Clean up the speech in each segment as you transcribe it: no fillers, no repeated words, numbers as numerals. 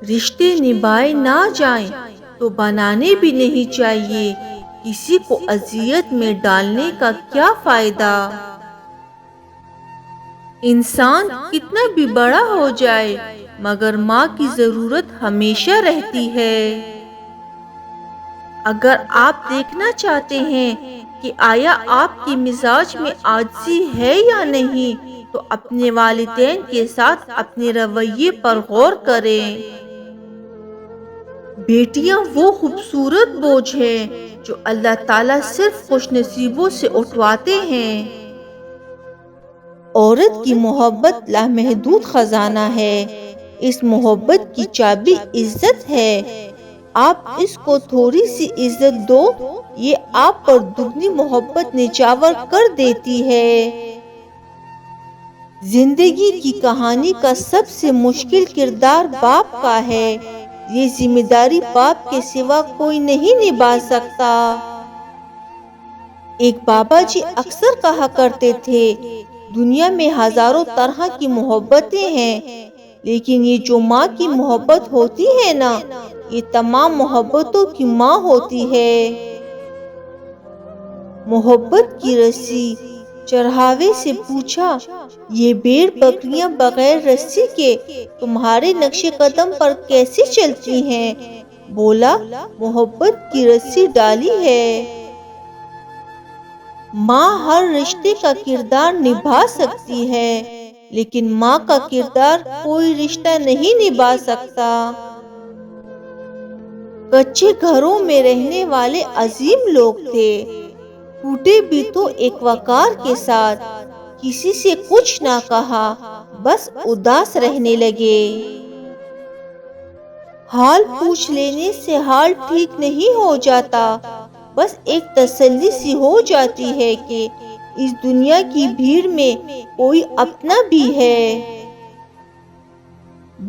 رشتے نبھائے نہ جائیں تو بنانے بھی نہیں چاہیے، کسی کو اذیت میں ڈالنے کا کیا فائدہ۔ انسان کتنا بھی بڑا ہو جائے مگر ماں کی ضرورت ہمیشہ رہتی ہے۔ اگر آپ دیکھنا چاہتے ہیں کہ آیا آپ کے مزاج میں عاجزی ہے یا نہیں، تو اپنے والدین کے ساتھ اپنے رویے پر غور کریں۔ بیٹیاں وہ خوبصورت بوجھ ہیں جو اللہ تعالیٰ صرف خوش نصیبوں سے اٹھواتے ہیں۔ عورت کی محبت لامحدود خزانہ ہے، اس محبت کی چابی عزت ہے۔ آپ اس کو تھوڑی سی عزت دو، یہ آپ پر دگنی محبت نچھاور کر دیتی ہے۔ زندگی کی کہانی کا سب سے مشکل کردار باپ کا ہے، یہ ذمہ داری باپ کے سوا کوئی نہیں نبھا سکتا۔ ایک بابا جی اکثر کہا کرتے تھے، دنیا میں ہزاروں طرح کی محبتیں ہیں، لیکن یہ جو ماں کی محبت ہوتی ہے نا، یہ تمام محبتوں کی ماں ہوتی ہے۔ محبت کی رسی۔ چرواہے سے پوچھا، یہ بھیڑ بکریاں بغیر رسی کے تمہارے نقش قدم پر کیسے چلتی ہیں؟ بولا، محبت کی رسی ڈالی ہے۔ ماں ہر رشتے کا کردار نبھا سکتی ہے، لیکن ماں کا کردار کوئی رشتہ نہیں نبھا سکتا۔ کچے گھروں میں رہنے والے عظیم لوگ تھے، ٹوٹے بھی تو ایک وقار کے ساتھ، کسی سے کچھ نہ کہا، بس اداس رہنے لگے۔ حال پوچھ لینے سے حال ٹھیک نہیں ہو جاتا، بس ایک تسلی سی ہو جاتی ہے کہ اس دنیا کی بھیڑ میں کوئی اپنا بھی ہے۔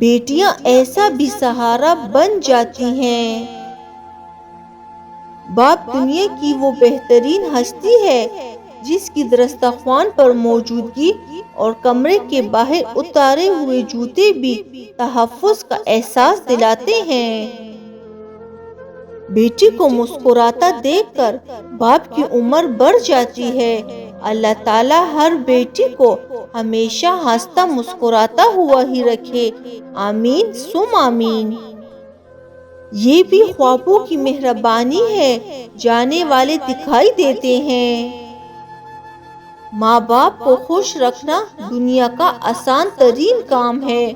بیٹیاں ایسا بھی سہارا بن جاتی ہیں۔ باپ دنیا کی وہ بہترین ہستی ہے جس کی دسترخوان پر موجودگی اور کمرے کے باہر اتارے ہوئے جوتے بھی تحفظ کا احساس دلاتے ہیں۔ بیٹی کو مسکراتا دیکھ کر باپ کی عمر بڑھ جاتی ہے۔ اللہ تعالیٰ ہر بیٹی کو ہمیشہ ہنستا مسکراتا ہوا ہی رکھے، آمین ثم آمین۔ یہ بھی خوابوں کی مہربانی ہے، جانے والے دکھائی دیتے ہیں۔ ماں باپ کو خوش رکھنا دنیا کا آسان ترین کام ہے،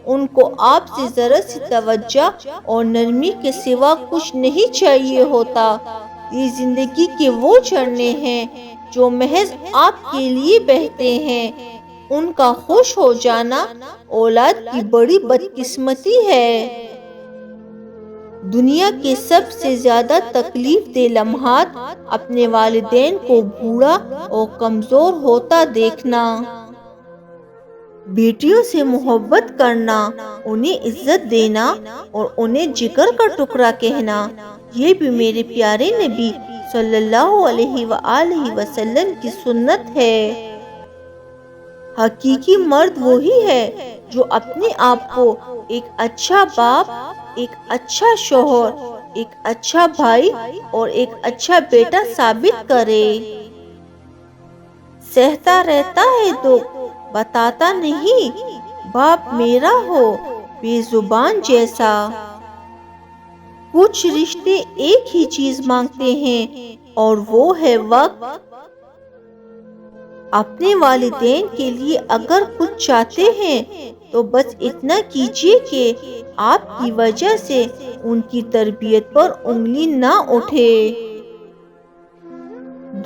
ان کو آپ سے ذرا سی توجہ اور نرمی کے سوا کچھ نہیں چاہیے ہوتا۔ یہ زندگی کے وہ جھرنے ہیں جو محض آپ کے لیے بہتے ہیں، ان کا خوش ہو جانا اولاد کی بڑی بدقسمتی ہے۔ دنیا کے سب سے زیادہ تکلیف دہ لمحات اپنے والدین کو بوڑھا اور کمزور ہوتا دیکھنا۔ بیٹیوں سے محبت کرنا، انہیں عزت دینا اور انہیں جگر کا ٹکڑا کہنا، یہ بھی میرے پیارے نبی صلی اللہ علیہ وآلہ وسلم کی سنت ہے۔ حقیقی مرد وہی ہے جو اپنے آپ کو ایک اچھا باپ، ایک اچھا شوہر، ایک اچھا بھائی اور ایک اچھا بیٹا ثابت کرے۔ سہتا رہتا ہے دکھ، بتاتا نہیں، باپ میرا ہو بے زبان جیسا۔ کچھ رشتے ایک ہی چیز مانگتے ہیں اور وہ ہے وقت۔ اپنے والدین کے لیے اگر کچھ چاہتے ہیں تو بس اتنا کیجیے کہ آپ کی وجہ سے ان کی تربیت پر انگلی نہ اٹھے۔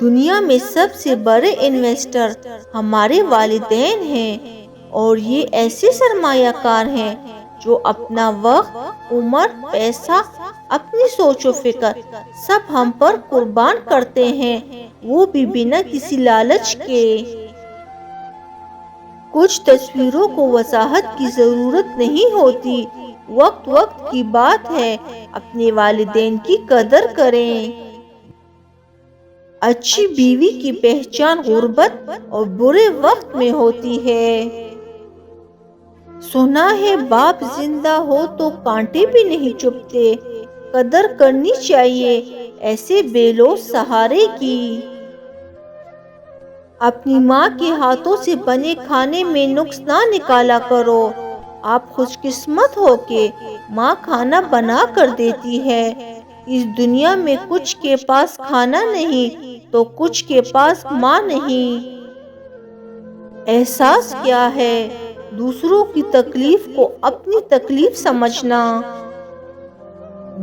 دنیا میں سب سے بڑے انویسٹر ہمارے والدین ہیں، اور یہ ایسے سرمایہ کار ہیں جو اپنا وقت، عمر، پیسہ، اپنی سوچ و فکر سب ہم پر قربان کرتے ہیں، وہ بھی بنا کسی لالچ کے۔ کچھ تصویروں کو وضاحت کی ضرورت نہیں ہوتی، وقت وقت کی بات ہے، اپنے والدین کی قدر کریں۔ اچھی بیوی کی پہچان غربت اور برے وقت میں ہوتی ہے۔ سنا ہے باپ زندہ ہو تو کانٹے بھی نہیں چبھتے، قدر کرنی چاہیے ایسے بے لوث سہارے کی۔ اپنی ماں کے ہاتھوں سے بنے کھانے میں نقص نہ نکالا کرو۔ آپ خوش قسمت ہو کہ ماں کھانا بنا کر دیتی ہے۔ اس دنیا میں کچھ کے پاس کھانا نہیں تو کچھ کے پاس ماں نہیں۔ احساس کیا ہے؟ دوسروں کی تکلیف کو اپنی تکلیف سمجھنا۔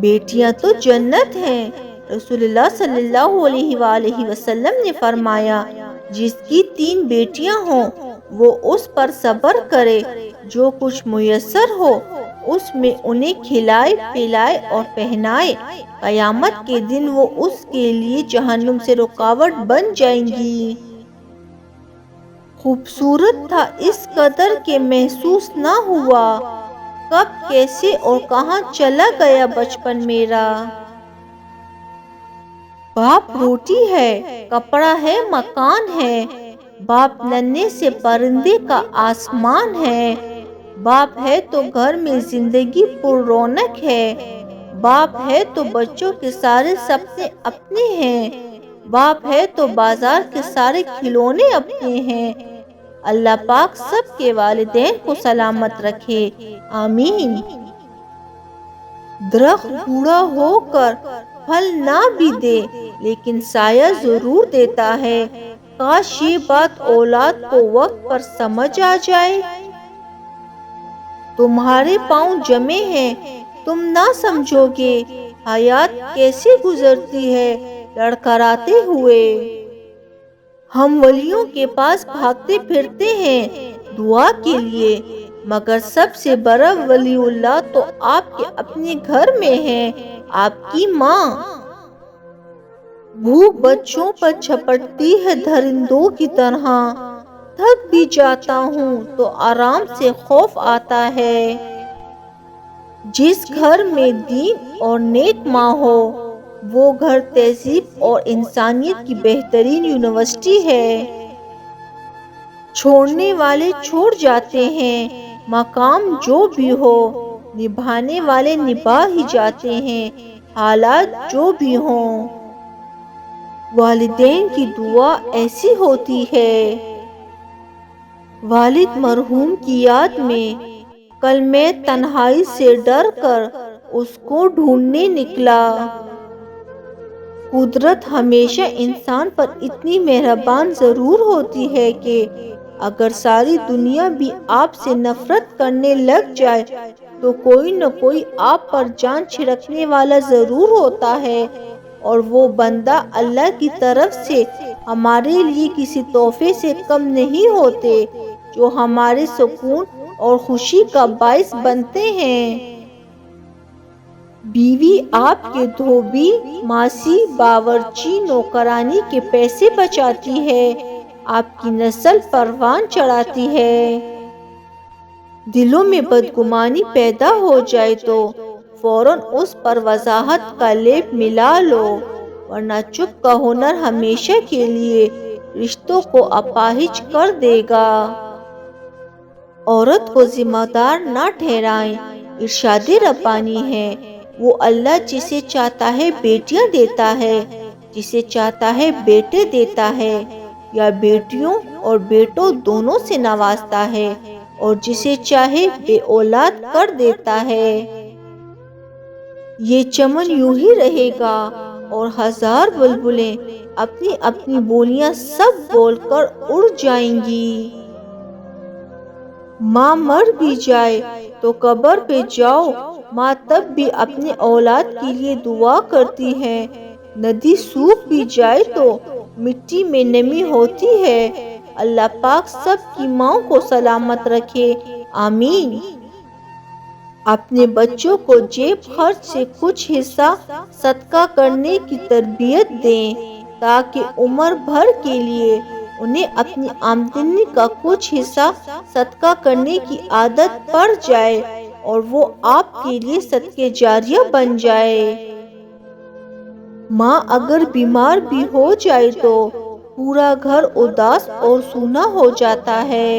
بیٹیاں تو جنت ہیں۔ رسول اللہ صلی اللہ علیہ وآلہ وسلم نے فرمایا، جس کی 3 بیٹیاں ہوں وہ اس پر صبر کرے، جو کچھ میسر ہو اس میں انہیں کھلائے پلائے اور پہنائے، قیامت کے دن وہ اس کے لیے جہنم سے رکاوٹ بن جائیں گی۔ خوبصورت تھا اس قدر کہ محسوس نہ ہوا، کب کیسے اور کہاں چلا گیا بچپن میرا۔ باپ روٹی ہے، کپڑا ہے، مکان ہے، باپ ننھے سے پرندے کا آسمان ہے، باپ ہے تو گھر میں زندگی پر رونق ہے، باپ ہے تو بچوں کے سارے سپنے اپنے ہیں، باپ ہے تو بازار کے سارے کھلونے اپنے ہیں۔ اللہ پاک سب کے والدین کو سلامت رکھے، آمین۔ درخت بوڑھا ہو کر پھل نہ بھی دے لیکن سایہ ضرور دیتا ہے، کاش یہ بات اولاد کو وقت پر سمجھ آ جائے۔ تمہارے پاؤں جمے ہیں، تم نہ سمجھو گے حیات کیسے گزرتی ہے لڑکھڑاتے ہوئے۔ ہم ولیوں کے پاس بھاگتے پھرتے ہیں دعا کے لیے، مگر سب سے بڑا ولی اللہ تو آپ کے اپنے گھر میں ہے، آپ کی ماں۔ بھوک بچوں پر جھپٹتی ہے درندوں کی طرح، تھک بھی جاتا ہوں تو آرام سے خوف آتا ہے۔ جس گھر میں دین اور نیک ماں ہو وہ گھر تہذیب اور انسانیت کی بہترین یونیورسٹی ہے۔ چھوڑنے والے چھوڑ جاتے ہیں، مقام جو بھی ہو، نبھانے والے نبھا ہی جاتے ہیں، حالات جو بھی ہوں۔ والدین کی دعا ایسی ہوتی ہے۔ والد مرحوم کی یاد میں کل میں تنہائی سے ڈر کر اس کو ڈھونڈنے نکلا۔ قدرت ہمیشہ انسان پر اتنی مہربان ضرور ہوتی ہے کہ اگر ساری دنیا بھی آپ سے نفرت کرنے لگ جائے تو کوئی نہ کوئی آپ پر جان چھڑکنے والا ضرور ہوتا ہے، اور وہ بندہ اللہ کی طرف سے ہمارے لیے کسی تحفے سے کم نہیں ہوتے جو ہمارے سکون اور خوشی کا باعث بنتے ہیں۔ بیوی آپ کے دھوبی، ماسی، باورچی، نوکرانی کے پیسے بچاتی ہے، آپ کی نسل پروان چڑھاتی ہے۔ دلوں میں بدگمانی پیدا ہو جائے تو فوراً اس پر وضاحت کا لیپ ملا لو، ورنہ چپ کا ہنر ہمیشہ کے لیے رشتوں کو اپاہج کر دے گا۔ عورت کو ذمہ دار نہ ٹھہرائیں، ارشاد ربانی ہے۔ وہ اللہ جسے چاہتا ہے بیٹیاں دیتا ہے، جسے چاہتا ہے بیٹے دیتا ہے، یا بیٹیوں اور بیٹوں دونوں سے نوازتا ہے، اور جسے چاہے بے اولاد کر دیتا ہے۔ یہ چمن یوں ہی رہے گا اور ہزار بلبلیں اپنی اپنی بولیاں سب بول کر اڑ جائیں گی۔ ماں مر بھی جائے تو قبر پہ جاؤ، ماں تب بھی اپنے اولاد کے لیے دعا کرتی ہے۔ ندی سوکھ بھی جائے تو مٹی میں نمی ہوتی ہے۔ اللہ پاک سب کی ماں کو سلامت رکھے، آمین۔ اپنے بچوں کو جیب خرچ سے کچھ حصہ صدقہ کرنے کی تربیت دیں تاکہ عمر بھر کے لیے انہیں اپنی آمدنی کا کچھ حصہ صدقہ کرنے کی عادت پڑ جائے اور وہ آپ کے لیے صدقہ جاریہ بن جائے۔ ماں اگر بیمار بھی ہو جائے تو پورا گھر اداس اور سونا ہو جاتا ہے۔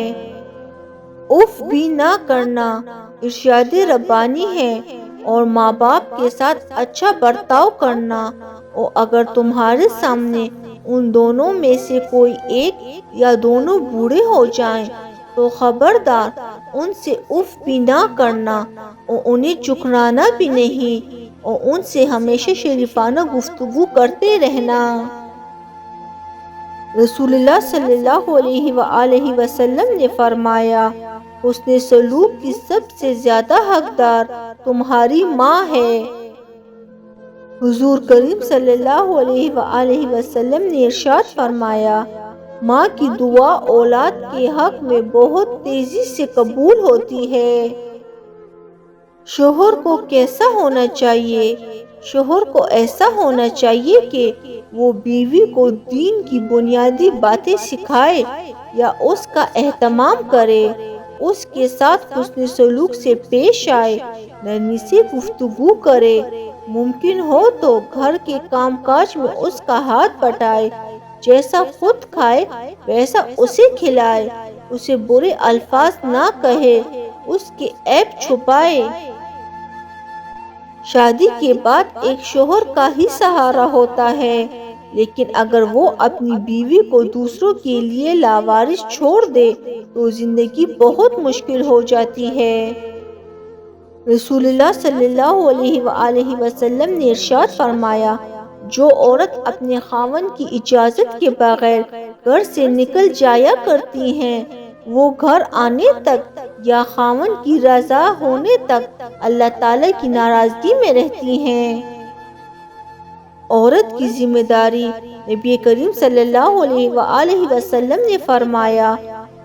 اف بھی نہ کرنا ارشاد ربانی ہے، اور ماں باپ کے ساتھ اچھا برتاؤ کرنا، اور اگر تمہارے سامنے ان دونوں میں سے کوئی ایک یا دونوں بوڑھے ہو جائیں تو خبردار ان سے اف بھی نہ کرنا اور انہیں چکرانا بھی نہیں، اور ان سے ہمیشہ شریفانہ گفتگو کرتے رہنا۔ رسول اللہ صلی اللہ علیہ وآلہ وسلم نے فرمایا، حسن سلوک کی سب سے زیادہ حقدار تمہاری ماں ہے۔ حضور کریم صلی اللہ علیہ وآلہ وسلم نے ارشاد فرمایا، ماں کی دعا اولاد کے حق میں بہت تیزی سے قبول ہوتی ہے۔ شوہر کو کیسا ہونا چاہیے؟ شوہر کو ایسا ہونا چاہیے کہ وہ بیوی کو دین کی بنیادی باتیں سکھائے یا اس کا اہتمام کرے، اس کے ساتھ حسن سلوک سے پیش آئے، نرمی سے گفتگو کرے، ممکن ہو تو گھر کے کام کاج میں اس کا ہاتھ بٹائے، جیسا خود کھائے ویسا اسے کھلائے، اسے برے الفاظ نہ کہے، اس کے عیب چھپائے۔ شادی کے بعد ایک شوہر کا ہی سہارا ہوتا ہے، لیکن اگر وہ اپنی بیوی کو دوسروں کے لیے لاوارث چھوڑ دے تو زندگی بہت مشکل ہو جاتی ہے۔ رسول اللہ صلی اللہ علیہ وآلہ وسلم نے ارشاد فرمایا، جو عورت اپنے خاوند کی اجازت کے بغیر گھر سے نکل جایا کرتی ہیں، وہ گھر آنے تک یا خاوند کی رضا ہونے تک اللہ تعالیٰ کی ناراضگی میں رہتی ہیں۔ عورت کی ذمہ داری، نبی کریم صلی اللہ علیہ وآلہ وسلم نے فرمایا،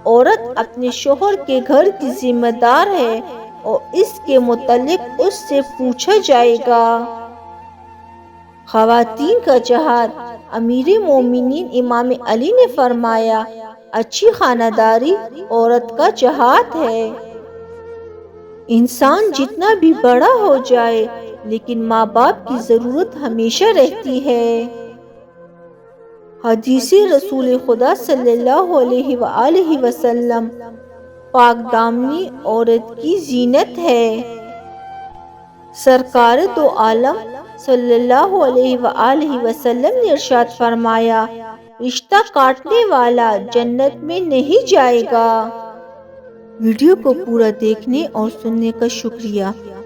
عورت اپنے شوہر کے گھر کی ذمہ دار ہے اور اس کے متعلق اس سے پوچھا جائے گا۔ خواتین کا جہاد، امیر مومنین امام علی نے فرمایا، اچھی خانہ داری عورت کا جہاد ہے۔ انسان جتنا بھی بڑا ہو جائے لیکن ماں باپ کی ضرورت ہمیشہ رہتی ہے۔ حدیث رسول خدا صلی اللہ علیہ وآلہ وسلم، پاک دامنی عورت کی زینت ہے۔ سرکار دو عالم صلی اللہ علیہ وآلہ وسلم نے ارشاد فرمایا، رشتہ کاٹنے والا جنت میں نہیں جائے گا۔ ویڈیو کو پورا دیکھنے اور سننے کا شکریہ۔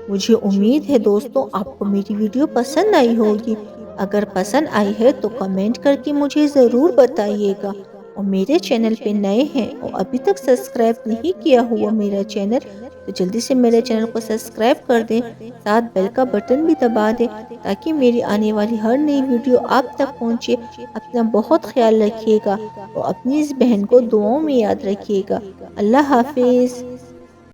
مجھے امید ہے دوستوں آپ کو میری ویڈیو پسند آئی ہوگی۔ اگر پسند آئی ہے تو کمنٹ کر کے مجھے ضرور بتائیے گا، اور میرے چینل پہ نئے ہیں اور ابھی تک سبسکرائب نہیں کیا ہوا میرا چینل تو جلدی سے میرے چینل کو سبسکرائب کر دیں، ساتھ بیل کا بٹن بھی دبا دیں تاکہ میری آنے والی ہر نئی ویڈیو آپ تک پہنچے۔ اپنا بہت خیال رکھیے گا اور اپنی اس بہن کو دعاؤں میں یاد رکھیے گا۔ اللہ حافظ۔